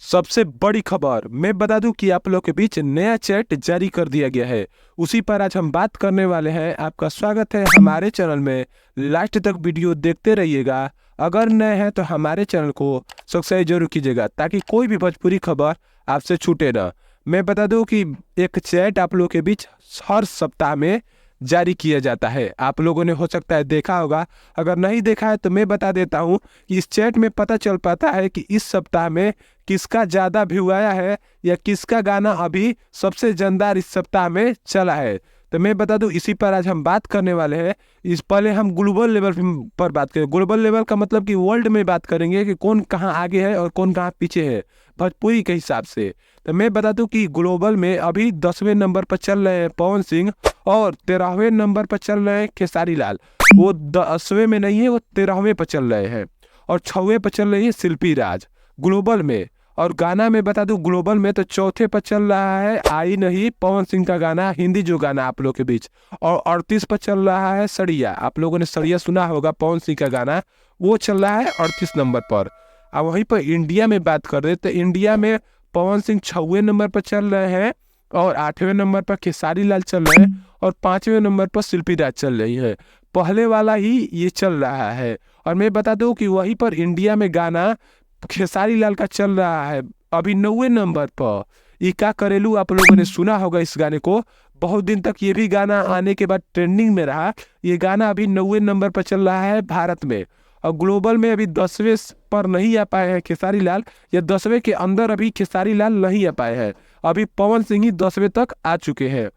सबसे बड़ी खबर मैं बता दूं कि आप लोग के बीच नया चैट जारी कर दिया गया है। उसी पर आज हम बात करने वाले हैं। आपका स्वागत है हमारे चैनल में। लास्ट तक वीडियो देखते रहिएगा। अगर नए हैं तो हमारे चैनल को सब्सक्राइब जरूर कीजिएगा ताकि कोई भी भोजपुरी खबर आपसे छूटे ना। मैं बता दूं कि एक चैट आप लोग के बीच हर सप्ताह में जारी किया जाता है। आप लोगों ने हो सकता है देखा होगा। अगर नहीं देखा है तो मैं बता देता हूँ कि इस चैट में पता चल पाता है कि इस सप्ताह में किसका ज़्यादा व्यू आया है या किसका गाना अभी सबसे जानदार इस सप्ताह में चला है। तो मैं बता दूं इसी पर आज हम बात करने वाले हैं। इस पहले हम ग्लोबल लेवल पर बात करें। ग्लोबल लेवल का मतलब कि वर्ल्ड में बात करेंगे कि कौन कहाँ आगे है और कौन कहाँ पीछे है भोजपुरी के हिसाब से। तो मैं बता दूं कि ग्लोबल में अभी 10वें नंबर पर चल रहे हैं पवन सिंह और 13वें नंबर पर चल रहे हैं खेसारी लाल। वो 10वें में नहीं है, वो 13वें पर चल रहे हैं और 6वें पर चल रही है शिल्पी राज ग्लोबल में। और गाना में बता दूं ग्लोबल में तो चौथे पर चल रहा है आई नहीं पवन सिंह का गाना, हिंदी जो गाना आप लोग के बीच। और 38 पर चल रहा है सड़िया। आप लोगों ने सड़िया सुना होगा, पवन सिंह का गाना, वो चल रहा है 38 नंबर पर। अब वहीं पर इंडिया में बात कर रहे तो इंडिया में पवन सिंह 6वें नंबर पर चल रहे हैं और 8वें नंबर पर खेसारी लाल चल रहे हैं और 5वें नंबर पर शिल्पी राज चल रही है। पहले वाला ही ये चल रहा है। और मैं बता दूं कि वहीं पर इंडिया में गाना खेसारी लाल का चल रहा है अभी 9वें नंबर पर। इका करेलू आप लोगों ने सुना होगा इस गाने को। बहुत दिन तक ये भी गाना आने के बाद ट्रेंडिंग में रहा। ये गाना अभी 9वें नंबर पर चल रहा है भारत में। और ग्लोबल में अभी 10वें पर नहीं आ पाए हैं खेसारी लाल, या 10वें के अंदर अभी खेसारी लाल नहीं आ पाए हैं। अभी पवन सिंह ही 10वें तक आ चुके हैं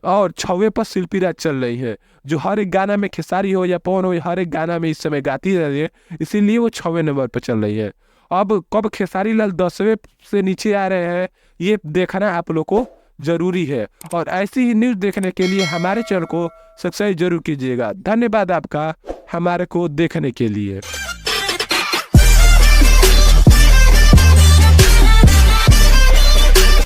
और 6वें पर शिल्पी राज चल रही है, जो हर एक गाना में खेसारी हो या पवन हो, हर एक गाना में इस समय गाती रही है, इसीलिए वो 6वें नंबर पर चल रही है। अब कब खेसारी लाल 10वें से नीचे आ रहे हैं ये देखना आप लोग को जरूरी है। और ऐसी ही न्यूज़ देखने के लिए हमारे चैनल को सब्सक्राइब जरूर कीजिएगा। धन्यवाद आपका हमारे को देखने के लिए।